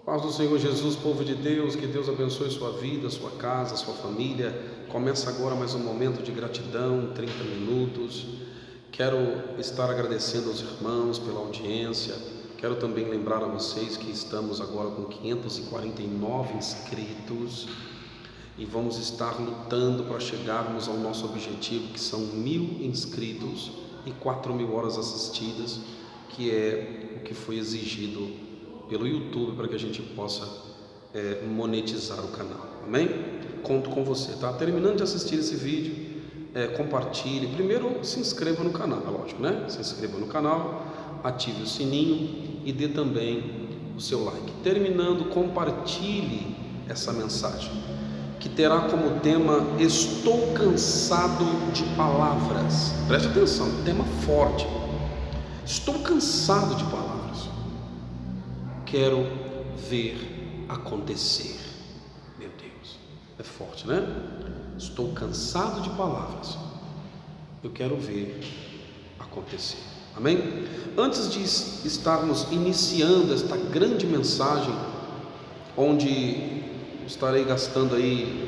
Paz do Senhor Jesus, povo de Deus, que Deus abençoe sua vida, sua casa, sua família. Começa agora mais um momento de gratidão, 30 minutos. Quero estar agradecendo aos irmãos pela audiência. Quero também lembrar a vocês que estamos agora com 549 inscritos e vamos estar lutando para chegarmos ao nosso objetivo, que são 1.000 inscritos e 4.000 horas assistidas, que é o que foi exigido pelo YouTube para que a gente possa monetizar o canal, amém? Conto com você, tá? Terminando de assistir esse vídeo, compartilhe. Primeiro, se inscreva no canal, é lógico, né? Se inscreva no canal, ative o sininho e dê também o seu like. Terminando, compartilhe essa mensagem, que terá como tema: estou cansado de palavras. Preste atenção, tema forte. Estou cansado de palavras. Quero ver acontecer. Meu Deus, é forte, né? Estou cansado de palavras. Eu quero ver acontecer. Amém? Antes de estarmos iniciando esta grande mensagem, onde estarei gastando aí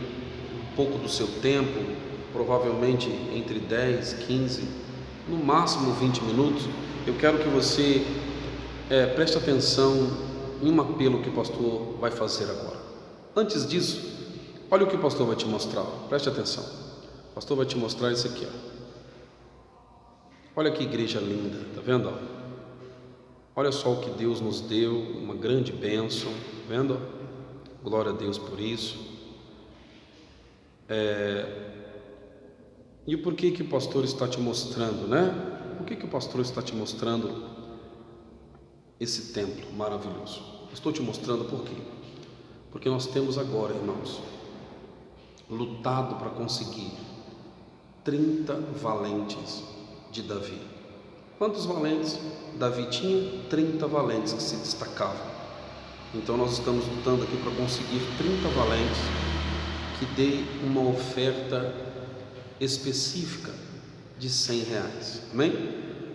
um pouco do seu tempo, provavelmente entre 10, 15, no máximo 20 minutos, eu quero que você preste atenção em um apelo que o pastor vai fazer agora. Antes disso, olha o que o pastor vai te mostrar. Preste atenção. O pastor vai te mostrar isso aqui, Olha que igreja linda, tá vendo? Olha só o que Deus nos deu, uma grande bênção, tá vendo? Glória a Deus por isso. E por que o pastor está te mostrando, né? Por que o pastor está te mostrando esse templo maravilhoso? Estou te mostrando por quê? Porque nós temos agora, irmãos, lutado para conseguir 30 valentes de Davi. Quantos valentes Davi tinha? 30 valentes que se destacavam. Então nós estamos lutando aqui para conseguir 30 valentes que dê uma oferta específica de R$100. Amém?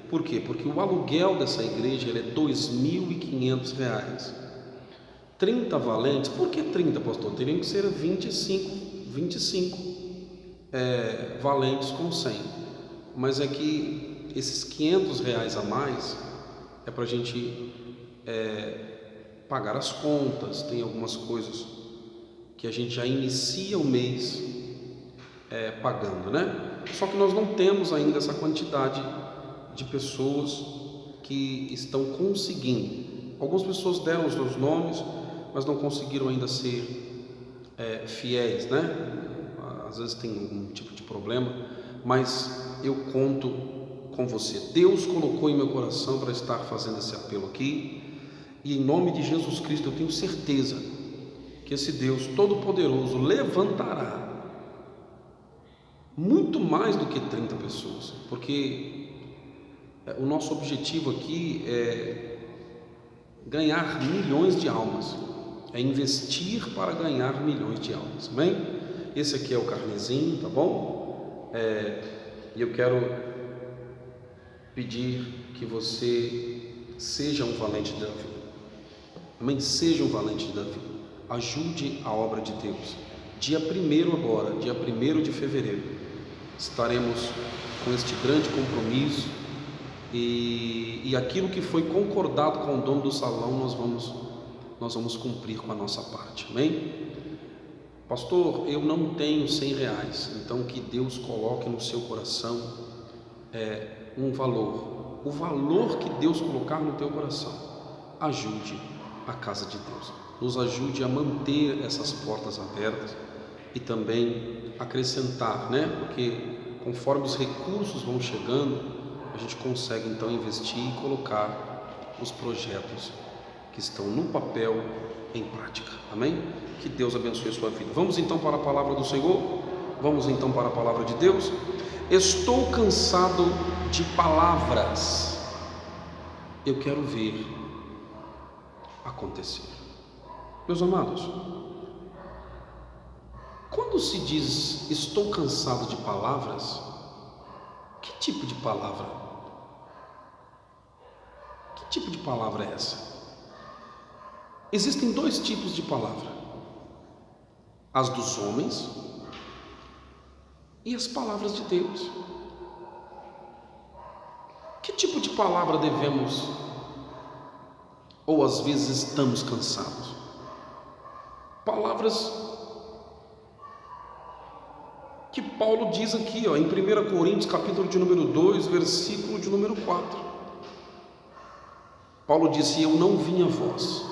Por quê? Porque o aluguel dessa igreja é R$2.500. 30 valentes. Por que 30, pastor? Teriam que ser 25 valentes com 100. Mas é que esses R$500 a mais é para a gente pagar as contas. Tem algumas coisas que a gente já inicia o mês pagando, né? Só que nós não temos ainda essa quantidade de pessoas que estão conseguindo. Algumas pessoas deram os seus nomes, mas não conseguiram ainda ser fiéis, né? Às vezes tem algum tipo de problema, mas eu conto com você. Deus colocou em meu coração para estar fazendo esse apelo aqui, e em nome de Jesus Cristo eu tenho certeza que esse Deus Todo-Poderoso levantará muito mais do que 30 pessoas, porque o nosso objetivo aqui é ganhar milhões de almas, é investir para ganhar milhões de almas, amém? Esse aqui é o carnezinho, tá bom? E eu quero pedir que você seja um valente de Davi, amém? Seja um valente de Davi, ajude a obra de Deus. Dia 1º agora, dia 1º de fevereiro, estaremos com este grande compromisso, e aquilo que foi concordado com o dono do salão, nós vamos cumprir com a nossa parte, amém? Pastor, eu não tenho R$100, então que Deus coloque no seu coração um valor, o valor que Deus colocar no teu coração. Ajude a casa de Deus, nos ajude a manter essas portas abertas e também acrescentar, né? Porque conforme os recursos vão chegando, a gente consegue então investir e colocar os projetos que estão no papel em prática, amém? Que Deus abençoe a sua vida. Vamos então para a palavra do Senhor, vamos então para a palavra de Deus. Estou cansado de palavras, eu quero ver acontecer. Meus amados, quando se diz estou cansado de palavras, que tipo de palavra? Que tipo de palavra é essa? Existem dois tipos de palavra: as dos homens e as palavras de Deus. Que tipo de palavra devemos, ou às vezes estamos cansados? Palavras que Paulo diz aqui, em 1 Coríntios, capítulo de número 2, versículo de número 4. Paulo disse: eu não vim a vós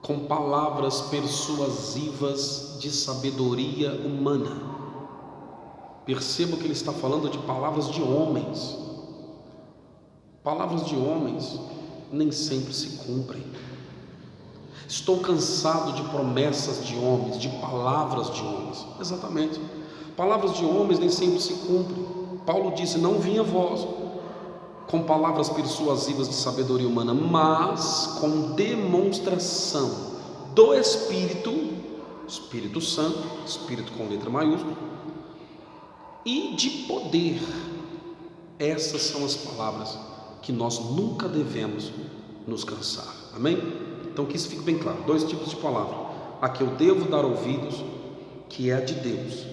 com palavras persuasivas de sabedoria humana. Perceba que ele está falando de palavras de homens. Palavras de homens nem sempre se cumprem. Estou cansado de promessas de homens, de palavras de homens. Exatamente. Palavras de homens nem sempre se cumprem. Paulo disse: não vim a vós com palavras persuasivas de sabedoria humana, mas com demonstração do Espírito, Espírito Santo, Espírito com letra maiúscula, e de poder. Essas são as palavras que nós nunca devemos nos cansar. Amém? Então que isso fique bem claro: dois tipos de palavra: a que eu devo dar ouvidos, que é a de Deus,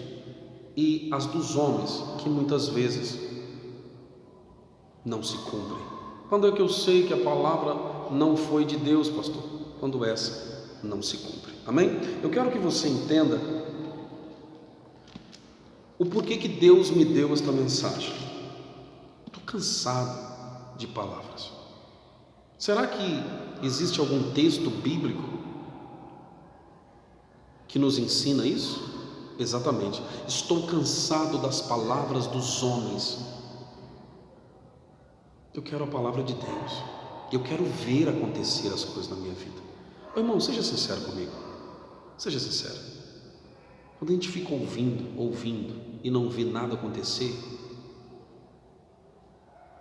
e as dos homens, que muitas vezes não se cumprem. Quando é que eu sei que a palavra não foi de Deus, pastor? Quando essa não se cumpre. Amém? Eu quero que você entenda o porquê que Deus me deu esta mensagem. Estou cansado de palavras. Será que existe algum texto bíblico que nos ensina isso? Exatamente. Estou cansado das palavras dos homens. Eu quero a palavra de Deus. Eu quero ver acontecer as coisas na minha vida. Irmão, seja sincero comigo. Seja sincero. Quando a gente fica ouvindo e não vê nada acontecer,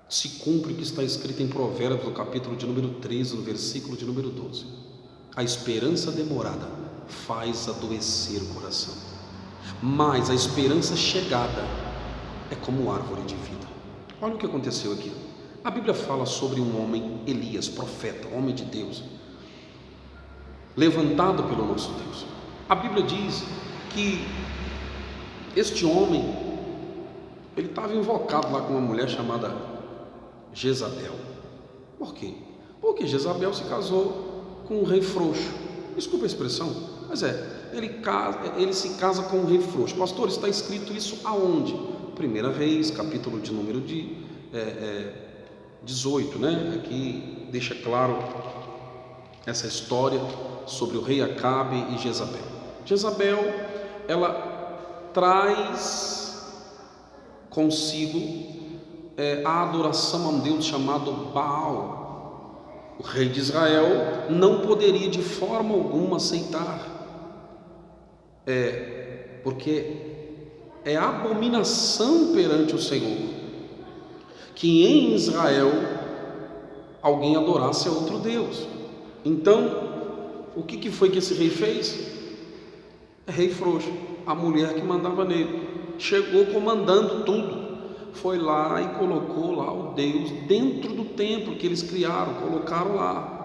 se cumpre o que está escrito em Provérbios, no capítulo de número 13, no versículo de número 12. A esperança demorada faz adoecer o coração, mas a esperança chegada é como árvore de vida. Olha o que aconteceu aqui. A Bíblia fala sobre um homem, Elias, profeta, homem de Deus, levantado pelo nosso Deus. A Bíblia diz que este homem, ele estava invocado lá com uma mulher chamada Jezabel. Por quê? Porque Jezabel se casou com um rei frouxo. Desculpa a expressão, mas ele se casa com um rei frouxo. Pastor, está escrito isso aonde? 1 Reis, capítulo de número 18, né? Aqui deixa claro essa história sobre o rei Acabe e Jezabel. Jezabel, ela traz consigo a adoração a um Deus chamado Baal. O rei de Israel não poderia de forma alguma aceitar, porque é abominação perante o Senhor que em Israel alguém adorasse a outro Deus. Então, o que foi que esse rei fez? Rei frouxo, a mulher que mandava nele, chegou comandando tudo, foi lá e colocou lá o Deus dentro do templo que eles criaram, colocaram lá,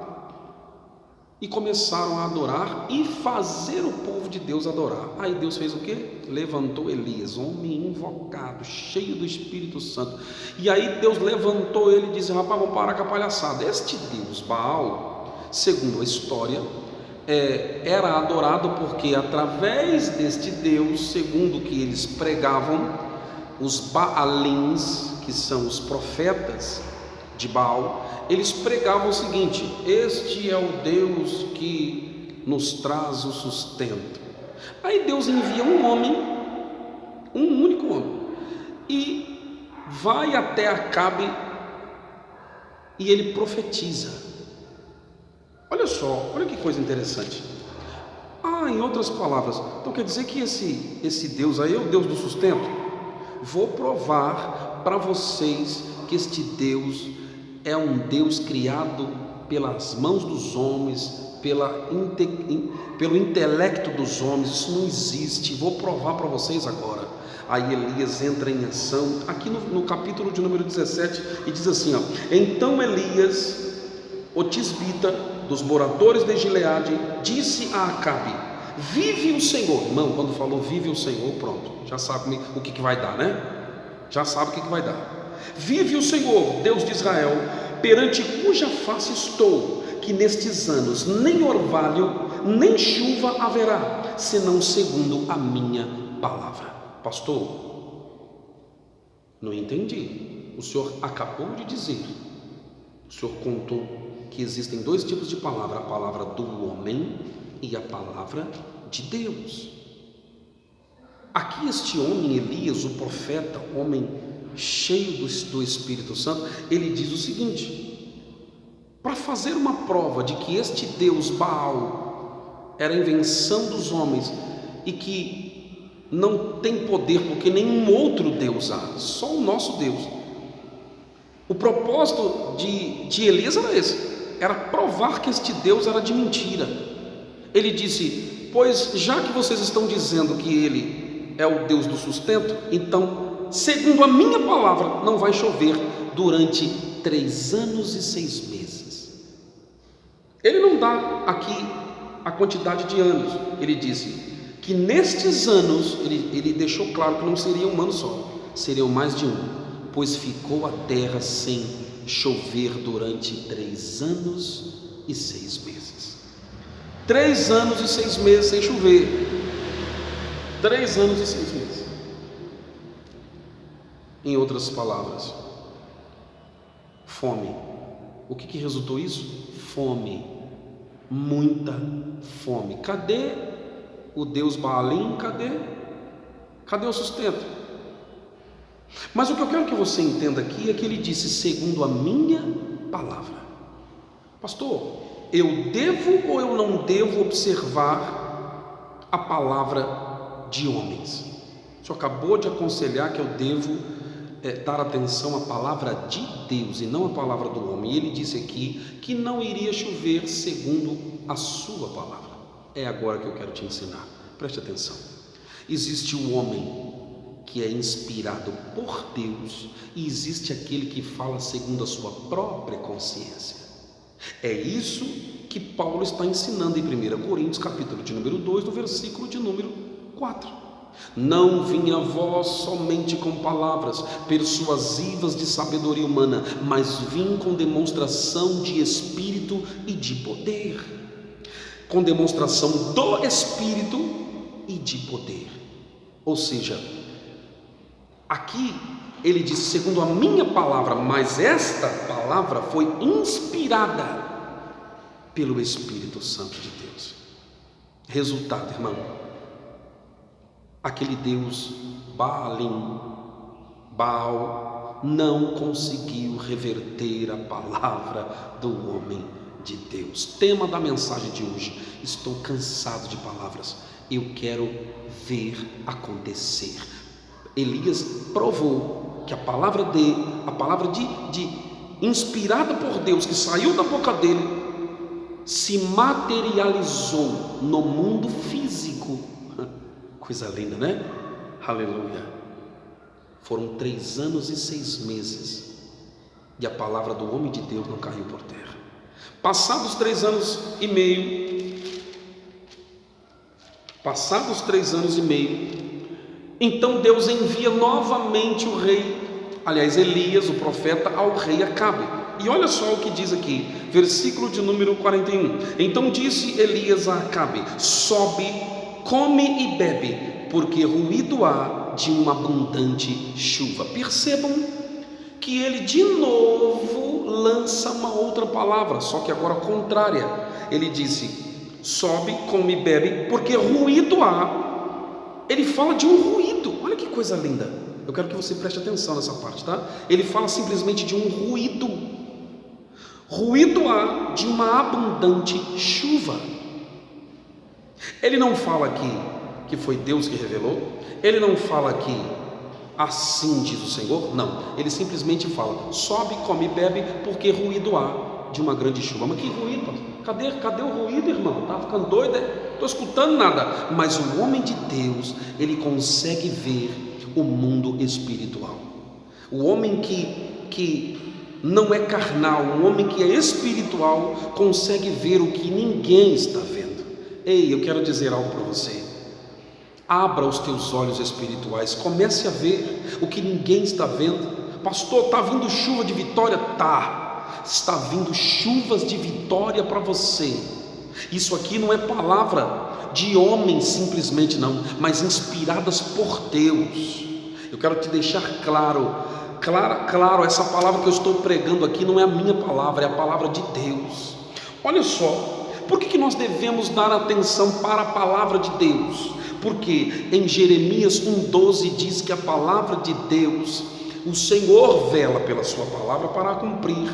e começaram a adorar e fazer o povo de Deus adorar. Aí Deus fez o quê? Levantou Elias, homem invocado, cheio do Espírito Santo. E aí Deus levantou ele e disse: rapaz, vamos parar com a palhaçada. Este Deus, Baal, segundo a história, era adorado porque através deste Deus, segundo o que eles pregavam, os Baalins, que são os profetas de Baal, eles pregavam o seguinte: este é o Deus que nos traz o sustento. Aí Deus envia um homem, um único homem, e vai até Acabe e ele profetiza. Olha só, olha que coisa interessante. Em outras palavras, então quer dizer que esse Deus aí é o Deus do sustento? Vou provar para vocês que este Deus é um Deus criado pelas mãos dos homens, pelo intelecto dos homens. Isso não existe. Vou provar para vocês agora. Aí Elias entra em ação, aqui no capítulo de número 17, e diz assim: então Elias, o tisbita, dos moradores de Gileade, disse a Acabe: vive o Senhor. Irmão, quando falou vive o Senhor, pronto, já sabe o que vai dar, né? Já sabe o que vai dar. Vive o Senhor, Deus de Israel, perante cuja face estou, que nestes anos nem orvalho, nem chuva haverá, senão segundo a minha palavra. Pastor, não entendi. O senhor acabou de dizer, o senhor contou que existem dois tipos de palavra: a palavra do homem e a palavra de Deus. Aqui este homem, Elias, o profeta, homem cheio do Espírito Santo, ele diz o seguinte: para fazer uma prova de que este Deus Baal era invenção dos homens e que não tem poder, porque nenhum outro Deus há, só o nosso Deus. O propósito de Elias era esse, era provar que este Deus era de mentira. Ele disse: pois já que vocês estão dizendo que ele é o Deus do sustento, então, segundo a minha palavra, não vai chover durante 3 anos e 6 meses. Ele não dá aqui a quantidade de anos. Ele disse que nestes anos, ele deixou claro que não seria um ano só, seriam mais de um, pois ficou a terra sem chover durante 3 anos e 6 meses. 3 anos e 6 meses sem chover. 3 anos e 6 meses. Em outras palavras, fome. O que resultou isso? Fome. Muita fome. Cadê o Deus Baalim? Cadê o sustento? Mas o que eu quero que você entenda aqui é que ele disse: segundo a minha palavra. Pastor, eu devo ou eu não devo observar a palavra de homens? O senhor acabou de aconselhar que eu devo dar atenção à palavra de Deus e não à palavra do homem. E ele disse aqui que não iria chover segundo a sua palavra. É agora que eu quero te ensinar. Preste atenção. Existe o homem que é inspirado por Deus e existe aquele que fala segundo a sua própria consciência. É isso que Paulo está ensinando em 1 Coríntios, capítulo de número 2, no versículo de número 4. Não vim a vós somente com palavras persuasivas de sabedoria humana, mas vim com demonstração de espírito e de poder. Com demonstração do espírito e de poder. Ou seja, aqui ele diz segundo a minha palavra, mas esta palavra foi inspirada pelo Espírito Santo de Deus. Resultado, irmão, aquele Deus Baalim, Baal, não conseguiu reverter a palavra do homem de Deus. Tema da mensagem de hoje: estou cansado de palavras, eu quero ver acontecer. Elias provou que a palavra inspirada por Deus, que saiu da boca dele, se materializou no mundo físico. Coisa linda, né? Aleluia. Foram 3 anos e 6 meses e a palavra do homem de Deus não caiu por terra. Passados 3 anos e meio, então Deus envia novamente o rei, Elias, o profeta, ao rei Acabe. E olha só o que diz aqui, versículo de número 41. Então disse Elias a Acabe: sobe, come e bebe, porque ruído há de uma abundante chuva. Percebam que ele de novo lança uma outra palavra, só que agora contrária. Ele disse: sobe, come e bebe, porque ruído há. Ele fala de um ruído. Olha que coisa linda. Eu quero que você preste atenção nessa parte, tá? Ele fala simplesmente de um ruído. Ruído há de uma abundante chuva. Ele não fala aqui que foi Deus que revelou. Ele não fala aqui assim diz o Senhor. Não, ele simplesmente fala: sobe, come e bebe, porque ruído há de uma grande chuva. Mas que ruído? Cadê o ruído, irmão? Tá ficando doido? Estou escutando nada. Mas o homem de Deus, ele consegue ver o mundo espiritual. O homem que não é carnal, um homem que é espiritual, consegue ver o que ninguém está vendo. Ei, eu quero dizer algo para você. Abra os teus olhos espirituais, comece a ver o que ninguém está vendo. Pastor, está vindo chuva de vitória? Tá, está vindo chuvas de vitória para você. Isso aqui não é palavra de homem simplesmente não, mas inspiradas por Deus. Eu quero te deixar claro, essa palavra que eu estou pregando aqui não é a minha palavra, é a palavra de Deus. Olha só, por que nós devemos dar atenção para a palavra de Deus? Porque em Jeremias 1,12 diz que a palavra de Deus, o Senhor vela pela sua palavra para cumprir.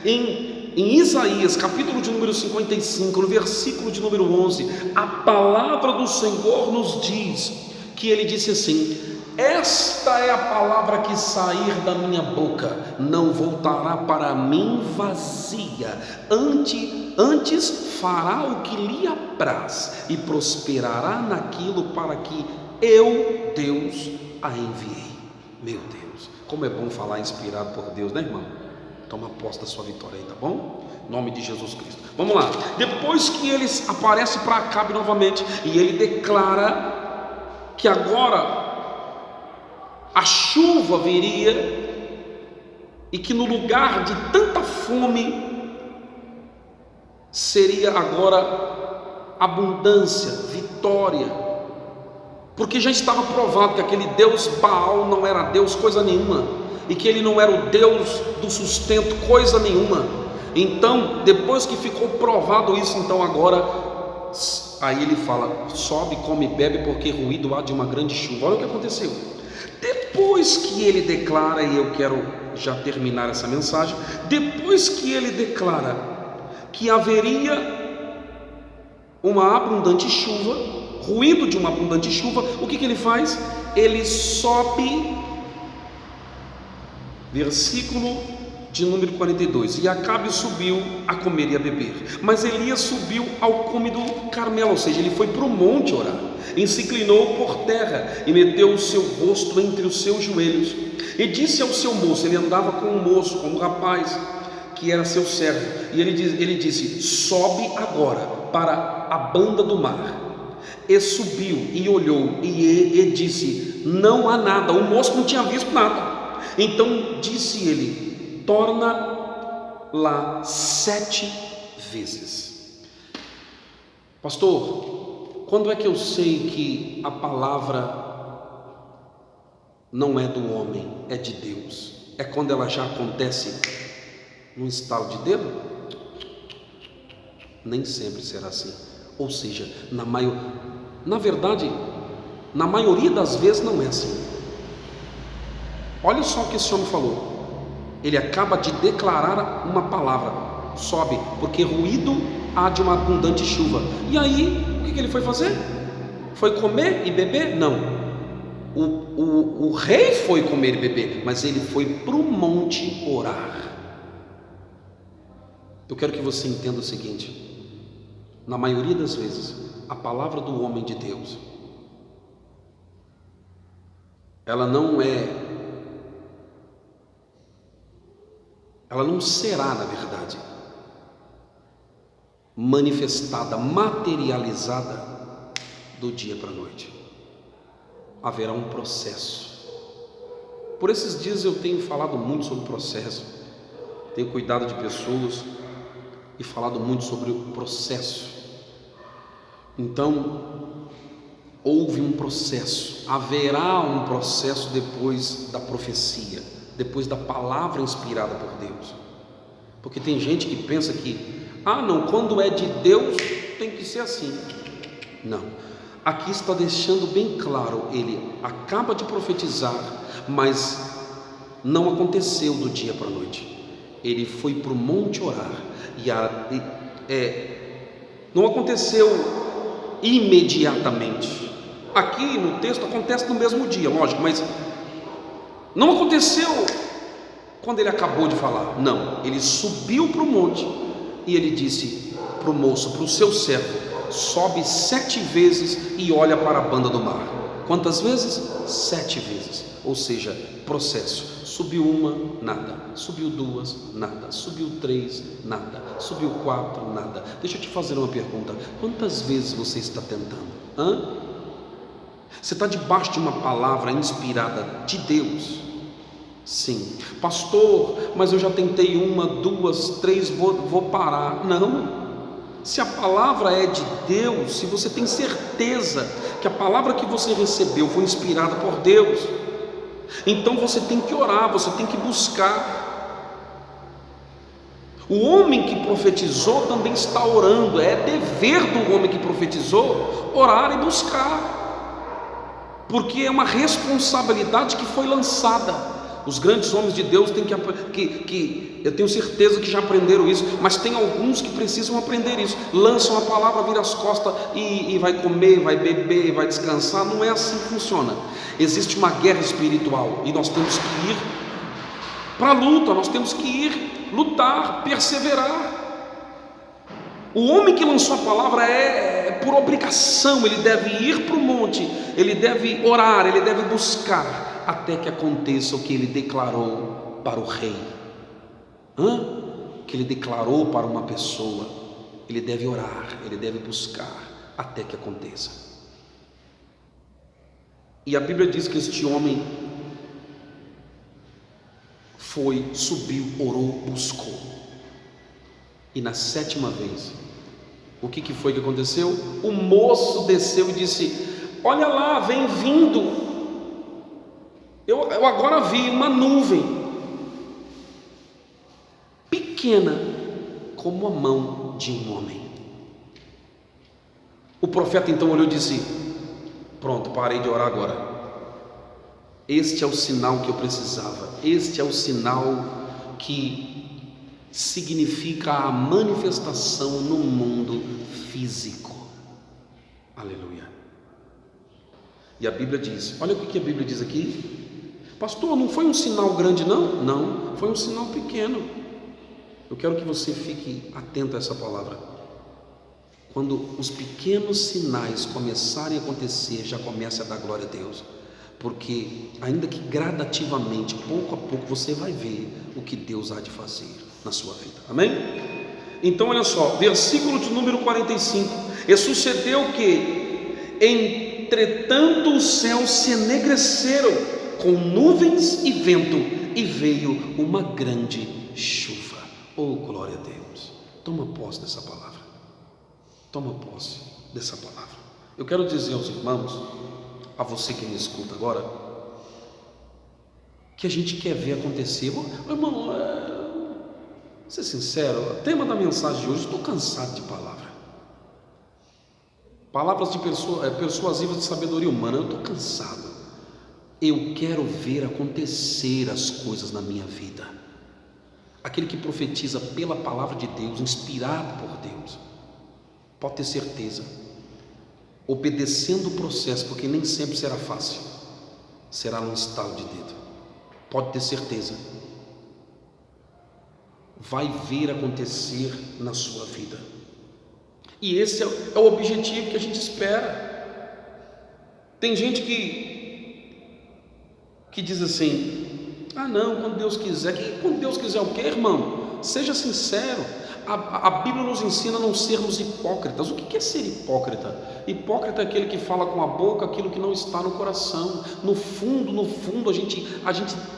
Em Isaías, capítulo de número 55, no versículo de número 11, a palavra do Senhor nos diz que ele disse assim: esta é a palavra que sair da minha boca, não voltará para mim vazia, antes fará o que lhe apraz e prosperará naquilo para que eu, Deus, a enviei. Meu Deus, como é bom falar inspirado por Deus, né, irmão? Toma posse da sua vitória aí, tá bom? Em nome de Jesus Cristo. Vamos lá. Depois que ele aparece para Acabe novamente e ele declara que agora a chuva viria e que no lugar de tanta fome seria agora abundância, vitória, porque já estava provado que aquele Deus Baal não era Deus coisa nenhuma, e que ele não era o Deus do sustento coisa nenhuma. Então, depois que ficou provado isso, então agora, aí ele fala: sobe, come e bebe, porque ruído há de uma grande chuva. Olha o que aconteceu. Depois que ele declara, e eu quero já terminar essa mensagem, depois que ele declara que haveria uma abundante chuva, ruído de uma abundante chuva, o que ele faz? Ele sobe, versículo de número 42, e Acabe subiu a comer e a beber, mas Elias subiu ao cume do Carmelo, ou seja, ele foi para o monte orar, e se inclinou por terra, e meteu o seu rosto entre os seus joelhos, e disse ao seu moço, ele andava com um moço, com um rapaz, que era seu servo, e ele disse: sobe agora para a banda do mar. E subiu, e olhou, e disse: não há nada. O moço não tinha visto nada. Então disse ele: torna lá 7 vezes. Pastor, quando é que eu sei que a palavra não é do homem, é de Deus? É quando ela já acontece num estalo de dedo? Nem sempre será assim. Ou seja, na verdade, na maioria das vezes não é assim. Olha só o que esse homem falou. Ele acaba de declarar uma palavra: sobe, porque ruído há de uma abundante chuva. E aí, o que ele foi fazer? Foi comer e beber? Não. O rei foi comer e beber, mas ele foi para o monte orar. Eu quero que você entenda o seguinte: na maioria das vezes, a palavra do homem de Deus, ela não será, na verdade, manifestada, materializada do dia para a noite. Haverá um processo. Por esses dias eu tenho falado muito sobre o processo, tenho cuidado de pessoas e falado muito sobre o processo. Então, houve um processo, haverá um processo depois da profecia, depois da palavra inspirada por Deus. Porque tem gente que pensa que, não, quando é de Deus tem que ser assim. Não, aqui está deixando bem claro, ele acaba de profetizar, mas não aconteceu do dia para a noite. Ele foi para o monte orar, não aconteceu imediatamente. Aqui no texto acontece no mesmo dia, lógico, mas não aconteceu quando ele acabou de falar. Não, ele subiu para o monte e ele disse para o moço, para o seu servo: sobe 7 vezes e olha para a banda do mar. Quantas vezes? 7 vezes. Ou seja, processo. Subiu uma, nada. Subiu duas, nada. Subiu três, nada. Subiu quatro, nada. Deixa eu te fazer uma pergunta. Quantas vezes você está tentando? Você está debaixo de uma palavra inspirada de Deus? Sim. Pastor, mas eu já tentei uma, duas, três, vou parar. Não. Se a palavra é de Deus, se você tem certeza que a palavra que você recebeu foi inspirada por Deus, então você tem que orar, você tem que buscar. O homem que profetizou também está orando. É dever do homem que profetizou orar e buscar, porque é uma responsabilidade que foi lançada. Os grandes homens de Deus têm que eu tenho certeza que já aprenderam isso, mas tem alguns que precisam aprender isso. Lançam a palavra, vira as costas e vai comer, vai beber, vai descansar. Não é assim que funciona. Existe uma guerra espiritual e nós temos que ir para a luta, nós temos que ir lutar, perseverar. O homem que lançou a palavra é por obrigação, ele deve ir para o monte, ele deve orar, ele deve buscar, até que aconteça o que ele declarou para o rei. Que ele declarou para uma pessoa. Ele deve orar, ele deve buscar, até que aconteça. E a Bíblia diz que este homem subiu, orou, buscou. E na 7ª vez, o que foi que aconteceu? O moço desceu e disse: olha lá, vem vindo. Eu agora vi uma nuvem pequena como a mão de um homem. O profeta então olhou e disse: pronto, parei de orar agora. Este é o sinal que eu precisava. Este é o sinal que significa a manifestação no mundo físico. Aleluia. E a Bíblia diz, olha o que a Bíblia diz aqui. Pastor, não foi um sinal grande não? Não, foi um sinal pequeno. Eu quero que você fique atento a essa palavra. Quando os pequenos sinais começarem a acontecer, já comece a dar glória a Deus. Porque ainda que gradativamente, pouco a pouco, você vai ver o que Deus há de fazer na sua vida. Amém? Então olha só, versículo de número 45. E sucedeu que, entretanto, os céus se enegreceram com nuvens e vento, e veio uma grande chuva. Oh, glória a Deus. Toma posse dessa palavra. Toma posse dessa palavra. Eu quero dizer aos irmãos, a você que me escuta agora, que a gente quer ver acontecer. Irmão, vou ser sincero, o tema da mensagem de hoje, estou cansado de palavras de persuasivas de sabedoria humana. Eu estou cansado. Eu quero ver acontecer as coisas na minha vida. Aquele que profetiza pela palavra de Deus, inspirado por Deus, pode ter certeza, obedecendo o processo, porque nem sempre será fácil, será num estalo de dedo. Pode ter certeza, vai ver acontecer na sua vida. E esse é o objetivo que a gente espera. Tem gente que diz assim: ah não, quando Deus quiser. Quando Deus quiser o quê, irmão? Seja sincero. A Bíblia nos ensina a não sermos hipócritas. O que é ser hipócrita? Hipócrita é aquele que fala com a boca aquilo que não está no coração. No fundo a gente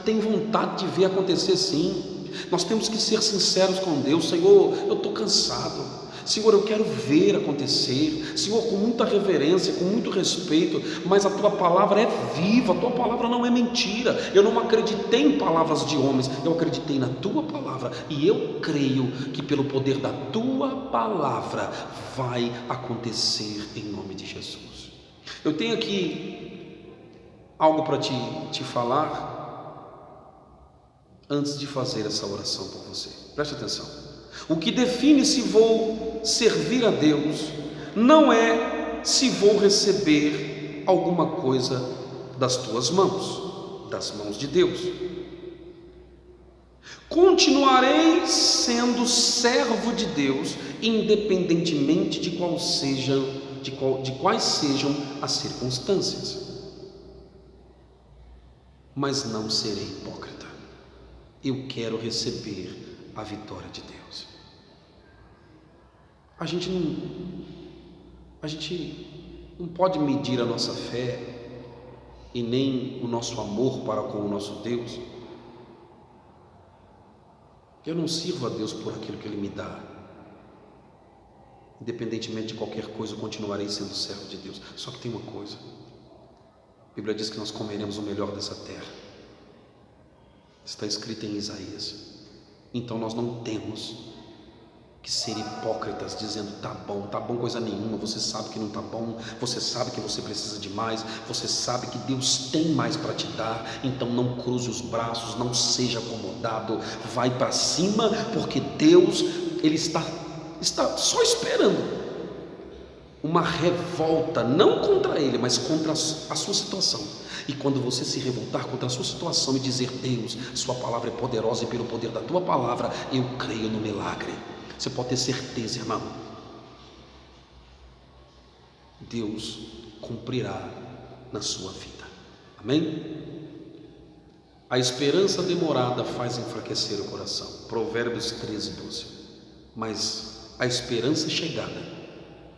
tem vontade de ver acontecer, sim. Nós temos que ser sinceros com Deus. Senhor, eu estou cansado. Senhor, eu quero ver acontecer. Senhor, com muita reverência, com muito respeito, mas a tua palavra é viva, a tua palavra não é mentira. Eu não acreditei em palavras de homens, eu acreditei na tua palavra, e eu creio que pelo poder da tua palavra vai acontecer em nome de Jesus. Eu tenho aqui algo para te falar antes de fazer essa oração por você. Preste atenção. O que define se vou servir a Deus não é se vou receber alguma coisa das tuas mãos, das mãos de Deus. Continuarei sendo servo de Deus, independentemente de quais sejam as circunstâncias. Mas não serei hipócrita. eu quero receber a vitória de Deus. A gente não pode medir a nossa fé e nem o nosso amor para com o nosso Deus. Eu não sirvo a Deus por aquilo que Ele me dá. Independentemente de qualquer coisa, eu continuarei sendo servo de Deus. Só que tem uma coisa: a Bíblia diz que nós comeremos o melhor dessa terra. Está escrito em Isaías. Então nós não temos que ser hipócritas dizendo tá bom coisa nenhuma, você sabe que não tá bom, você sabe que você precisa de mais, você sabe que Deus tem mais para te dar. Então não cruze os braços, não seja acomodado, vai para cima, porque Deus, Ele está só esperando uma revolta, não contra Ele, mas contra a sua situação. E quando você se revoltar contra a sua situação e dizer: Deus, sua palavra é poderosa e pelo poder da tua palavra eu creio no milagre, você pode ter certeza, irmão, Deus cumprirá na sua vida. Amém? A esperança demorada faz enfraquecer o coração. Provérbios 13:12. Mas a esperança chegada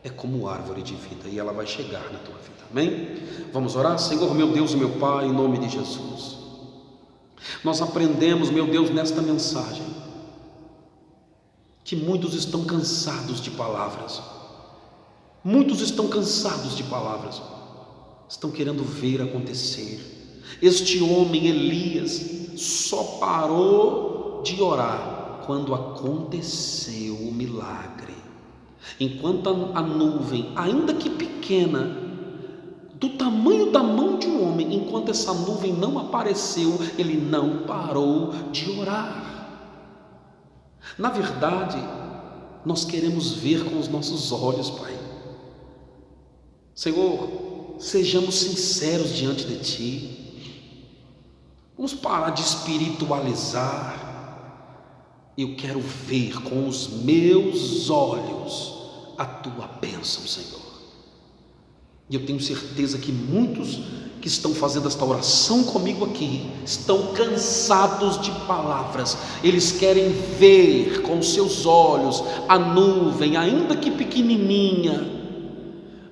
é como árvore de vida, e ela vai chegar na tua vida. Amém? Vamos orar? Senhor, meu Deus e meu Pai, em nome de Jesus, nós aprendemos, meu Deus, nesta mensagem, que muitos estão cansados de palavras. Muitos estão cansados de palavras. Estão querendo ver acontecer. Este homem Elias só parou de orar quando aconteceu o milagre. Enquanto a nuvem, ainda que pequena, do tamanho da mão de um homem, enquanto essa nuvem não apareceu, ele não parou de orar. Na verdade, nós queremos ver com os nossos olhos, Pai. Senhor, sejamos sinceros diante de Ti. Vamos parar de espiritualizar. Eu quero ver com os meus olhos a Tua bênção, Senhor. E eu tenho certeza que muitos que estão fazendo esta oração comigo aqui estão cansados de palavras. Eles querem ver com os seus olhos a nuvem, ainda que pequenininha,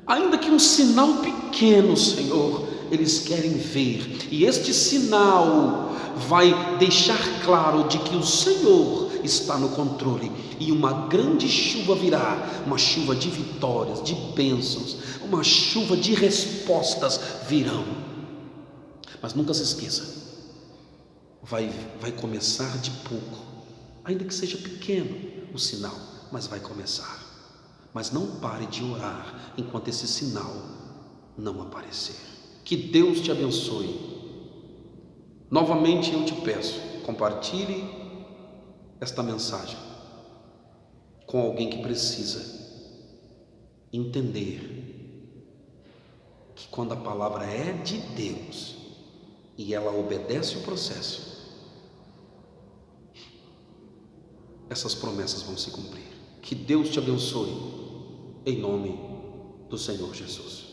ainda que um sinal pequeno, Senhor, eles querem ver. E este sinal vai deixar claro de que o Senhor está no controle, e uma grande chuva virá, uma chuva de vitórias, de bênçãos, uma chuva de respostas virão. Mas nunca se esqueça, vai começar de pouco, ainda que seja pequeno o sinal, mas vai começar. Mas não pare de orar enquanto esse sinal não aparecer. Que Deus te abençoe. Novamente eu te peço, compartilhe esta mensagem com alguém que precisa entender que quando a palavra é de Deus e ela obedece o processo, essas promessas vão se cumprir. Que Deus te abençoe, em nome do Senhor Jesus.